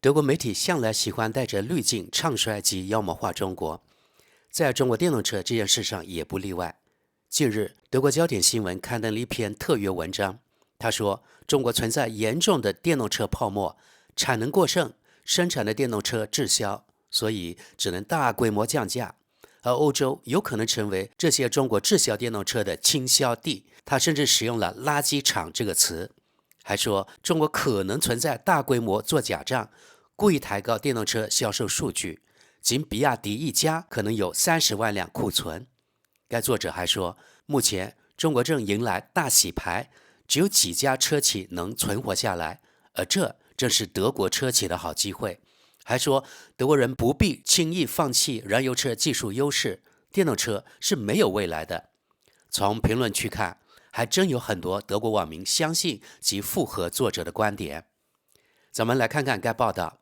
德国媒体向来喜欢带着滤镜唱衰及妖魔化中国，在中国电动车这件事上也不例外。近日，德国焦点新闻刊登了一篇特约文章，他说中国存在严重的电动车泡沫，产能过剩，生产的电动车滞销，所以只能大规模降价。而欧洲有可能成为这些中国滞销电动车的倾销地，他甚至使用了垃圾场这个词，还说中国可能存在大规模做假账，故意抬高电动车销售数据，仅比亚迪一家可能有30万辆库存。该作者还说，目前中国正迎来大洗牌，只有几家车企能存活下来，而这正是德国车企的好机会。还说德国人不必轻易放弃燃油车技术优势，电动车是没有未来的。从评论区看，还真有很多德国网民相信及附和作者的观点。咱们来看看该报道。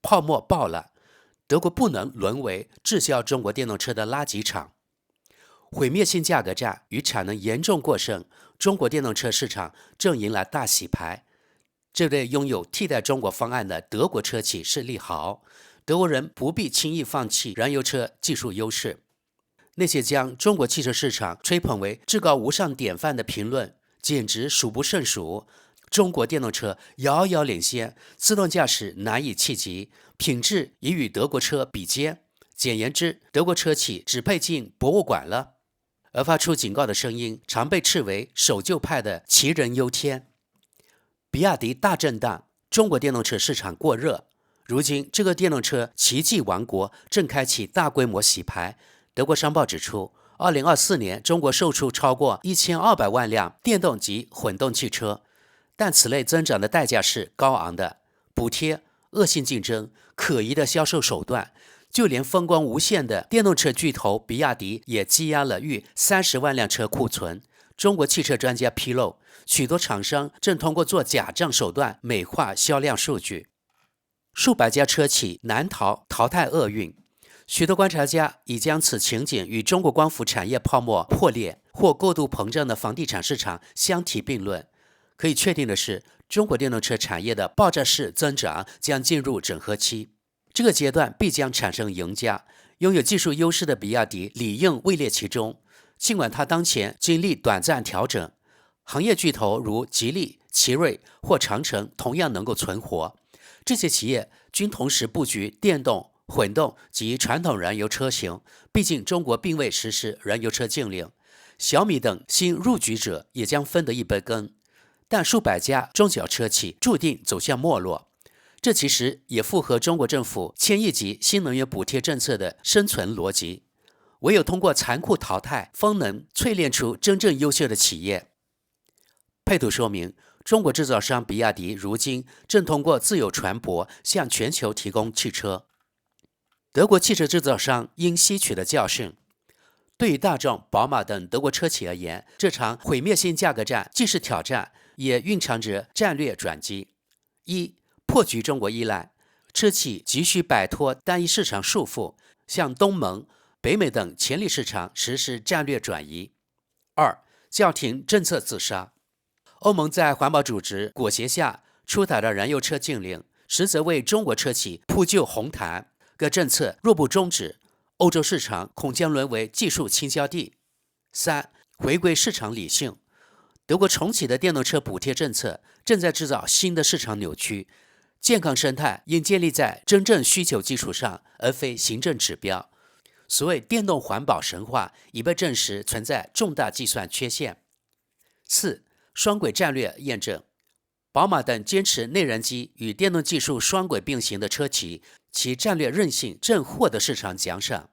泡沫爆了，德国不能沦为滞销中国电动车的垃圾场。毁灭性价格战与产能严重过剩，中国电动车市场正迎来大洗牌。这对拥有替代中国方案的德国车企是利好，德国人不必轻易放弃燃油车技术优势。那些将中国汽车市场吹捧为至高无上典范的评论，简直数不胜数。中国电动车遥遥领先，自动驾驶难以企及，品质已与德国车比肩。简言之，德国车企只配进博物馆了。而发出警告的声音常被斥为守旧派的杞人忧天。比亚迪大震荡，中国电动车市场过热。如今这个电动车奇迹王国正开启大规模洗牌。德国商报指出，2024年中国售出超过1200万辆电动及混动汽车，但此类增长的代价是高昂的，补贴、恶性竞争、可疑的销售手段，就连风光无限的电动车巨头比亚迪也积压了逾30万辆车库存。中国汽车专家披露，许多厂商正通过做假账手段美化销量数据，数百家车企难逃淘汰厄运。许多观察家已将此情景与中国光伏产业泡沫破裂或过度膨胀的房地产市场相提并论。可以确定的是，中国电动车产业的爆炸式增长将进入整合期，这个阶段必将产生赢家。拥有技术优势的比亚迪理应位列其中，尽管它当前经历短暂调整，行业巨头如吉利、奇瑞或长城同样能够存活。这些企业均同时布局电动、混动及传统燃油车型，毕竟中国并未实施燃油车禁令。小米等新入局者也将分得一杯羹，但数百家中小车企注定走向没落。这其实也符合中国政府1000亿级新能源补贴政策的生存逻辑。唯有通过残酷淘汰，方能淬炼出真正优秀的企业。配图说明，中国制造商比亚迪如今正通过自有船舶向全球提供汽车。德国汽车制造商应吸取的教训。对于大众、宝马等德国车企而言，这场毁灭性价格战既是挑战，也蕴藏着战略转机。一、破局中国依赖，车企急需摆脱单一市场束缚，向东盟、北美等潜力市场实施战略转移。二、叫停政策自杀。欧盟在环保组织裹挟下出台的燃油车禁令，实则为中国车企铺就红毯。该政策若不终止，欧洲市场恐将沦为技术倾销地。三、回归市场理性。德国重启的电动车补贴政策正在制造新的市场扭曲。健康生态应建立在真正需求基础上，而非行政指标。所谓电动环保神话已被证实存在重大计算缺陷。四、双轨战略验证。宝马等坚持内燃机与电动技术双轨并行的车企，其战略韧性正获得市场奖赏。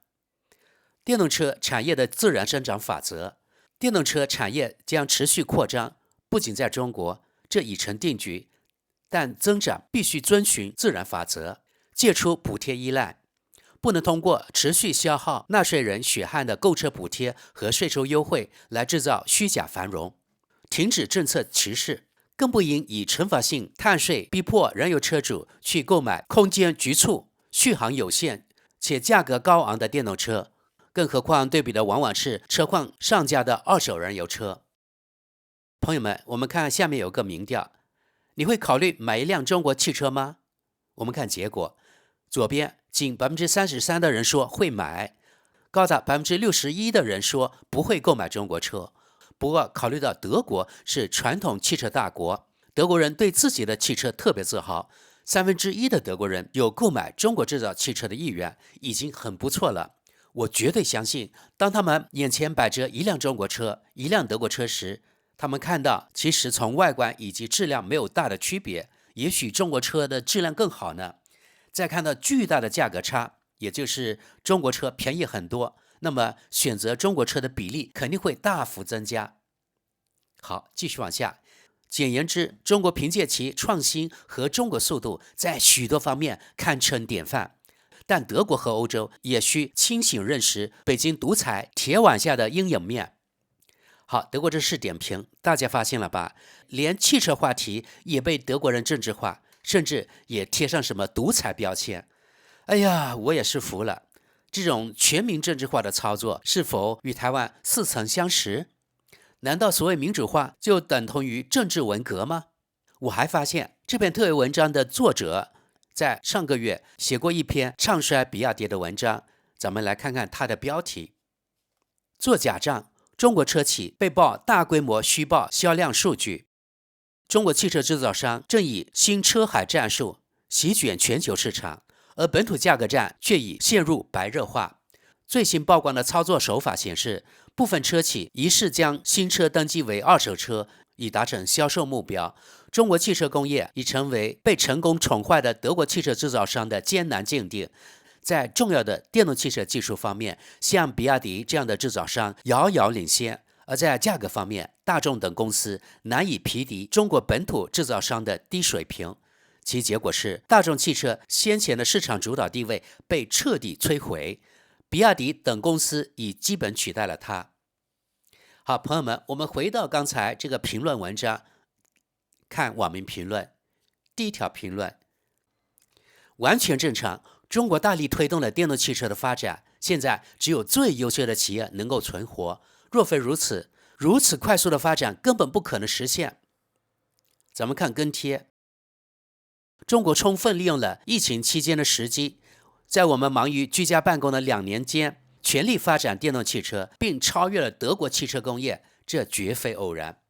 电动车产业的自然生长法则。电动车产业将持续扩张，不仅在中国，这已成定局，但增长必须遵循自然法则，戒除补贴依赖，不能通过持续消耗纳税人血汗的购车补贴和税收优惠来制造虚假繁荣，停止政策歧视，更不应以惩罚性碳税逼迫燃油车主去购买空间局促、续航有限且价格高昂的电动车，更何况对比的往往是车况上佳的二手燃油车。朋友们，我们看下面有个民调，你会考虑买一辆中国汽车吗？我们看结果，左边仅33%的人说会买，高达61%的人说不会购买中国车。不过考虑到德国是传统汽车大国，德国人对自己的汽车特别自豪，1/3的德国人有购买中国制造汽车的意愿，已经很不错了。我绝对相信，当他们眼前摆着一辆中国车，一辆德国车时，他们看到其实从外观以及质量没有大的区别，也许中国车的质量更好呢。再看到巨大的价格差，也就是中国车便宜很多，那么选择中国车的比例肯定会大幅增加。好，继续往下。简言之，中国凭借其创新和中国速度，在许多方面堪称典范。但德国和欧洲也需清醒认识北京独裁铁腕下的阴影面。好，德国这是点评，大家发现了吧？连汽车话题也被德国人政治化，甚至也贴上什么独裁标签。哎呀，我也是服了。这种全民政治化的操作，是否与台湾似曾相识？难道所谓民主化就等同于政治文革吗？我还发现这篇特别文章的作者在上个月写过一篇唱衰比亚迪的文章，咱们来看看它的标题：做假账，中国车企被曝大规模虚报销量数据。中国汽车制造商正以新车海战术席卷全球市场，而本土价格战却已陷入白热化。最新曝光的操作手法显示，部分车企疑似将新车登记为二手车，以达成销售目标。中国汽车工业已成为被成功宠坏的德国汽车制造商的艰难境地。在重要的电动汽车技术方面，像比亚迪这样的制造商遥遥领先，而在价格方面，大众等公司难以匹敌中国本土制造商的低水平。其结果是，大众汽车先前的市场主导地位被彻底摧毁，比亚迪等公司已基本取代了它。好，朋友们，我们回到刚才这个评论文章，看网民评论。第一条评论：完全正常，中国大力推动了电动汽车的发展，现在只有最优秀的企业能够存活，若非如此，如此快速的发展根本不可能实现。咱们看跟帖：中国充分利用了疫情期间的时机，在我们忙于居家办公的2年间，全力发展电动汽车，并超越了德国汽车工业，这绝非偶然。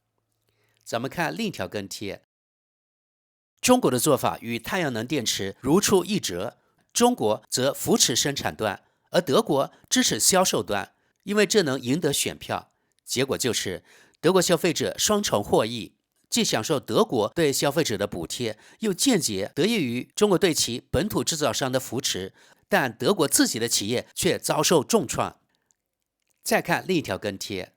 咱们看另一条跟帖：中国的做法与太阳能电池如出一辙，中国则扶持生产端，而德国支持销售端，因为这能赢得选票。结果就是德国消费者双重获益，既享受德国对消费者的补贴，又间接得益于中国对其本土制造商的扶持，但德国自己的企业却遭受重创。再看另一条跟帖：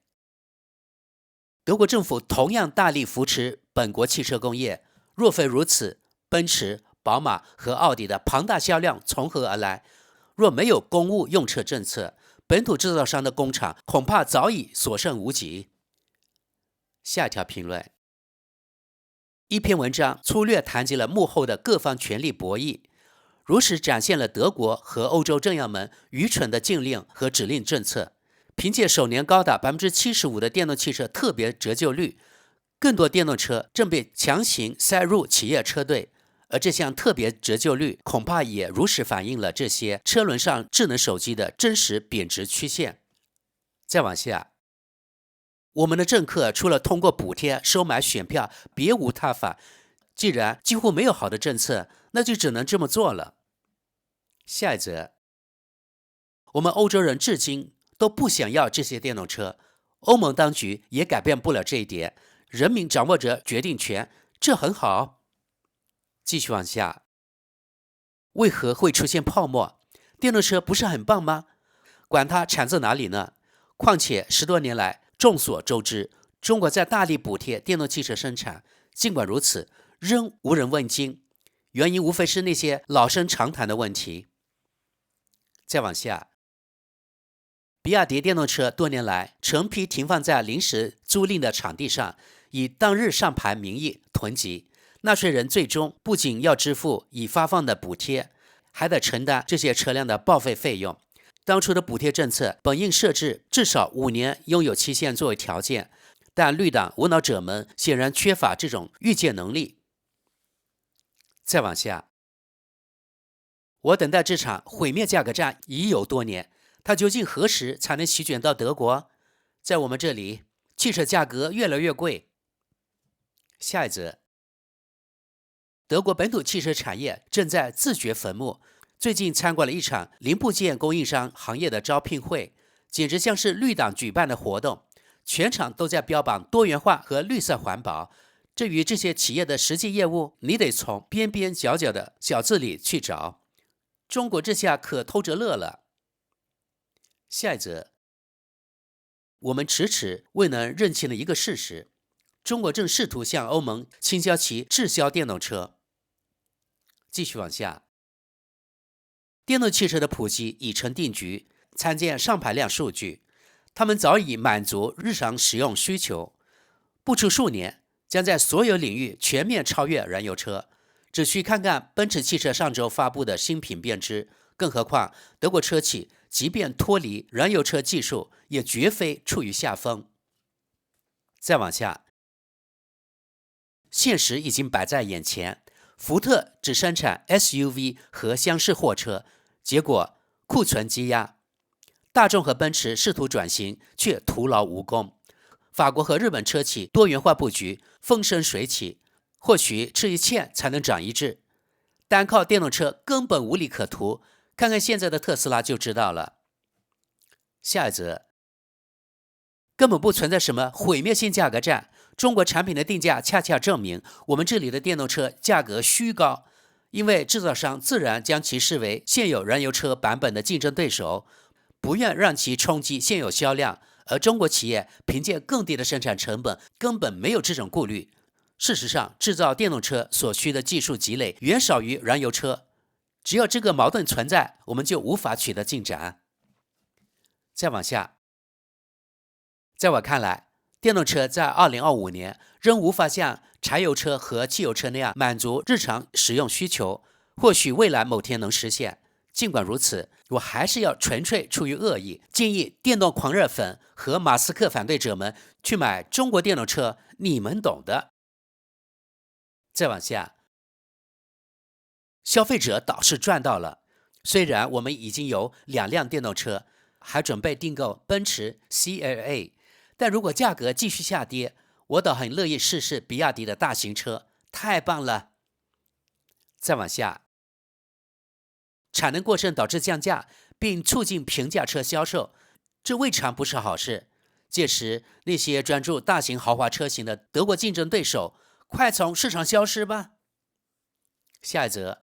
德国政府同样大力扶持本国汽车工业，若非如此，奔驰、宝马和奥迪的庞大销量从何而来？若没有公务用车政策，本土制造商的工厂恐怕早已所剩无几。下一条评论：一篇文章粗略谈及了幕后的各方权力博弈，如实展现了德国和欧洲政要们愚蠢的禁令和指令政策。凭借首年高达75%的电动汽车特别折旧率，更多电动车正被强行塞入企业车队，而这项特别折旧率恐怕也如实反映了这些车轮上智能手机的真实贬值曲线。再往下，我们的政客除了通过补贴收买选票，别无他法。既然几乎没有好的政策，那就只能这么做了。下一则，我们欧洲人至今都不想要这些电动车，欧盟当局也改变不了这一点，人民掌握着决定权，这很好。继续往下，为何会出现泡沫？电动车不是很棒吗？管它产自哪里呢？况且10多年来，众所周知，中国在大力补贴电动汽车生产，尽管如此，仍无人问津，原因无非是那些老生常谈的问题。再往下，比亚迪电动车多年来成批停放在临时租赁的场地上，以当日上牌名义囤积，纳税人最终不仅要支付已发放的补贴，还得承担这些车辆的报废费用。当初的补贴政策本应设置至少5年拥有期限作为条件，但绿党无脑者们显然缺乏这种预见能力。再往下，我等待这场毁灭价格战已有多年，它究竟何时才能席卷到德国？在我们这里，汽车价格越来越贵。下一则，德国本土汽车产业正在自掘坟墓。最近参观了一场零部件供应商行业的招聘会，简直像是绿党举办的活动，全场都在标榜多元化和绿色环保。至于这些企业的实际业务，你得从边边角角的小字里去找。中国这下可偷着乐了。下一则，我们迟迟未能认清了一个事实：中国正试图向欧盟倾销其滞销电动车。继续往下，电动汽车的普及已成定局，参见上排量数据，它们早已满足日常使用需求，不出数年将在所有领域全面超越燃油车。只需看看奔驰汽车上周发布的新品便知，更何况德国车企即便脱离燃油车技术，也绝非处于下风。再往下，现实已经摆在眼前，福特只生产 SUV 和厢式货车，结果库存积压。大众和奔驰试图转型，却徒劳无功。法国和日本车企多元化布局，风生水起。或许吃一堑才能长一智，单靠电动车根本无利可图，看看现在的特斯拉就知道了。下一则，根本不存在什么毁灭性价格战，中国产品的定价恰恰证明我们这里的电动车价格虚高，因为制造商自然将其视为现有燃油车版本的竞争对手，不愿让其冲击现有销量，而中国企业凭借更低的生产成本，根本没有这种顾虑。事实上，制造电动车所需的技术积累远少于燃油车，只要这个矛盾存在，我们就无法取得进展。再往下，在我看来，电动车在2025年仍无法像柴油车和汽油车那样满足日常使用需求，或许未来某天能实现。尽管如此，我还是要纯粹出于恶意，建议电动狂热粉和马斯克反对者们去买中国电动车，你们懂的。再往下，消费者倒是赚到了。虽然我们已经有2辆电动车，还准备订购奔驰 CLA， 但如果价格继续下跌，我倒很乐意试试比亚迪的大型车，太棒了。再往下，产能过剩导致降价，并促进平价车销售，这未尝不是好事。届时，那些专注大型豪华车型的德国竞争对手快从市场消失吧。下一则，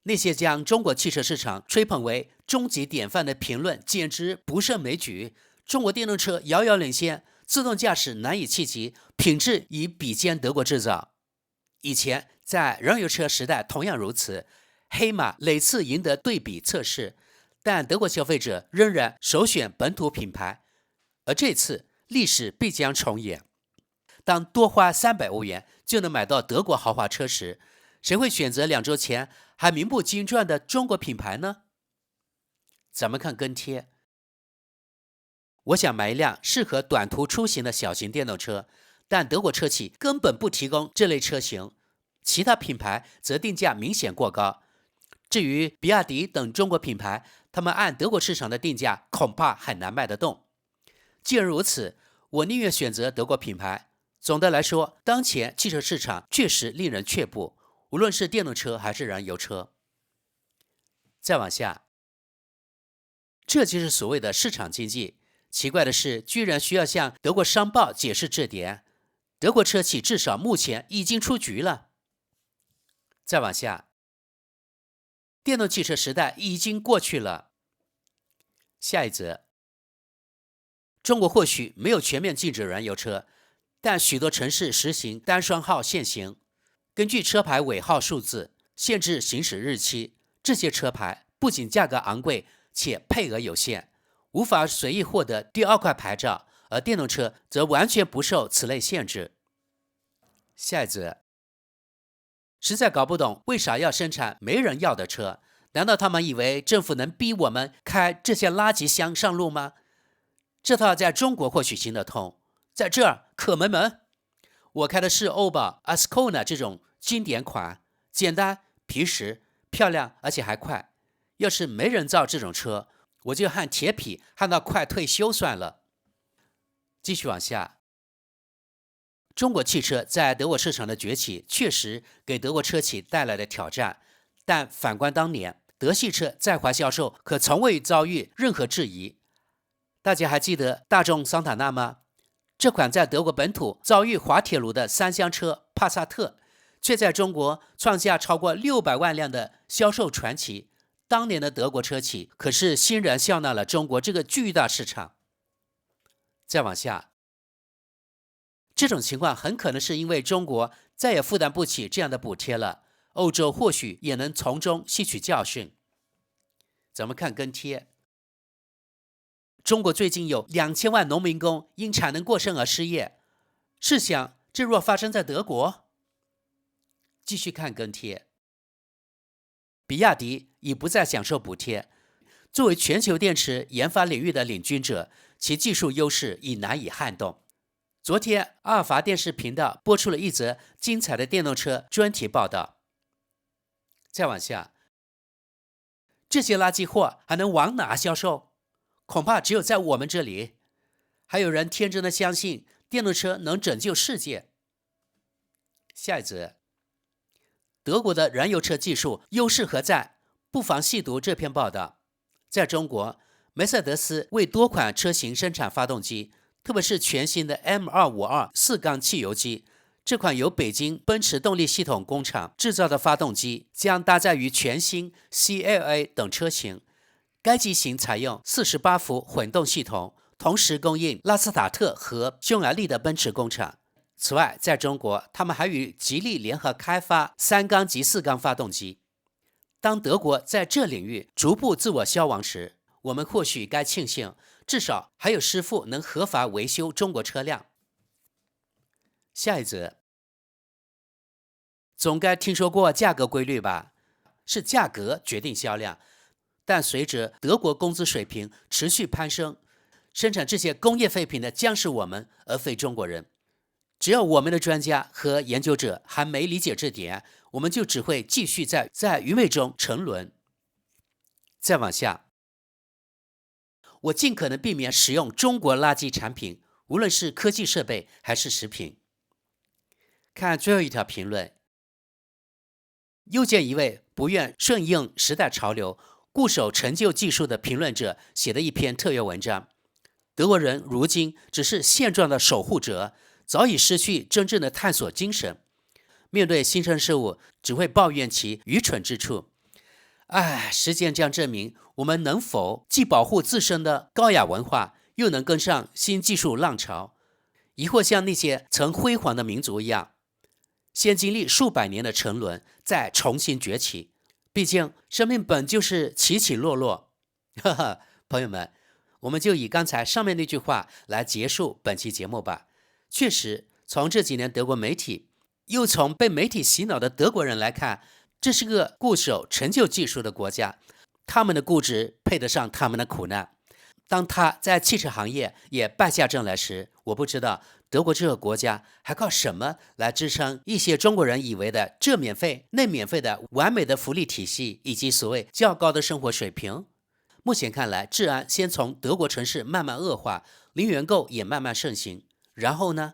那些将中国汽车市场吹捧为终极典范的评论简直不胜枚举。中国电动车遥遥领先，自动驾驶难以企及，品质已比肩德国制造。以前在燃油车时代同样如此，黑马屡次赢得对比测试，但德国消费者仍然首选本土品牌，而这次历史必将重演。当多花300欧元就能买到德国豪华车时，谁会选择2周前还名不经传的中国品牌呢？咱们看跟贴。我想买一辆适合短途出行的小型电动车，但德国车企根本不提供这类车型，其他品牌则定价明显过高。至于比亚迪等中国品牌，他们按德国市场的定价恐怕很难卖得动。既然如此，我宁愿选择德国品牌。总的来说，当前汽车市场确实令人却步，无论是电动车还是燃油车。再往下，这就是所谓的市场经济。奇怪的是，居然需要向德国商报解释这点。德国车企至少目前已经出局了。再往下，电动汽车时代已经过去了。下一则，中国或许没有全面禁止燃油车，但许多城市实行单双号限行，根据车牌尾号数字限制行驶日期。这些车牌不仅价格昂贵，且配额有限，无法随意获得第2块牌照，而电动车则完全不受此类限制。下一则，实在搞不懂为啥要生产没人要的车？难道他们以为政府能逼我们开这些垃圾箱上路吗？这套在中国或许行得通，在这儿可门门。我开的是欧宝 Ascona 这种经典款，简单、皮实，漂亮而且还快。要是没人造这种车，我就焊铁皮焊到快退休算了。继续往下，中国汽车在德国市场的崛起确实给德国车企带来了挑战，但反观当年，德系车在华销售可从未遭遇任何质疑。大家还记得大众桑塔纳吗？这款在德国本土遭遇滑铁卢的三厢车帕萨特，却在中国创下超过600万辆的销售传奇。当年的德国车企可是欣然笑纳了中国这个巨大市场。再往下，这种情况很可能是因为中国再也负担不起这样的补贴了，欧洲或许也能从中吸取教训。咱们看跟贴，中国最近有2000万农民工因产能过剩而失业，试想这若发生在德国。继续看跟贴，比亚迪已不再享受补贴，作为全球电池研发领域的领军者，其技术优势已难以撼动。昨天，阿尔法电视频道播出了一则精彩的电动车专题报道。再往下，这些垃圾货还能往哪销售？恐怕只有在我们这里。还有人天真的相信电动车能拯救世界。下一则，德国的燃油车技术优势何在？不妨细读这篇报道。在中国，梅赛德斯为多款车型生产发动机，特别是全新的 M252 4缸汽油机。这款由北京奔驰动力系统工厂制造的发动机将搭载于全新 CLA 等车型。该机型采用48伏混动系统，同时供应拉斯塔特和匈牙利的奔驰工厂。此外，在中国，他们还与吉利联合开发3缸及4缸发动机。当德国在这领域逐步自我消亡时，我们或许该庆幸，至少还有师傅能合法维修中国车辆。下一则，总该听说过价格规律吧？是价格决定销量，但随着德国工资水平持续攀升，生产这些工业废品的将是我们，而非中国人。只要我们的专家和研究者还没理解这点，我们就只会继续在愚昧中沉沦。再往下，我尽可能避免使用中国垃圾产品，无论是科技设备还是食品。看最后一条评论，又见一位不愿顺应时代潮流、固守陈旧技术的评论者写的一篇特约文章。德国人如今只是现状的守护者，早已失去真正的探索精神，面对新生事物只会抱怨其愚蠢之处。时间将证明我们能否既保护自身的高雅文化，又能跟上新技术浪潮，亦或像那些曾辉煌的民族一样，先经历数百年的沉沦，再重新崛起。毕竟生命本就是起起落落。朋友们，我们就以刚才上面那句话来结束本期节目吧。确实，从这几年德国媒体，又从被媒体洗脑的德国人来看，这是个固守陈旧技术的国家，他们的固执配得上他们的苦难。当他在汽车行业也败下阵来时，我不知道德国这个国家还靠什么来支撑一些中国人以为的这免费那免费的完美的福利体系，以及所谓较高的生活水平。目前看来，治安先从德国城市慢慢恶化，零元购也慢慢盛行。然后呢？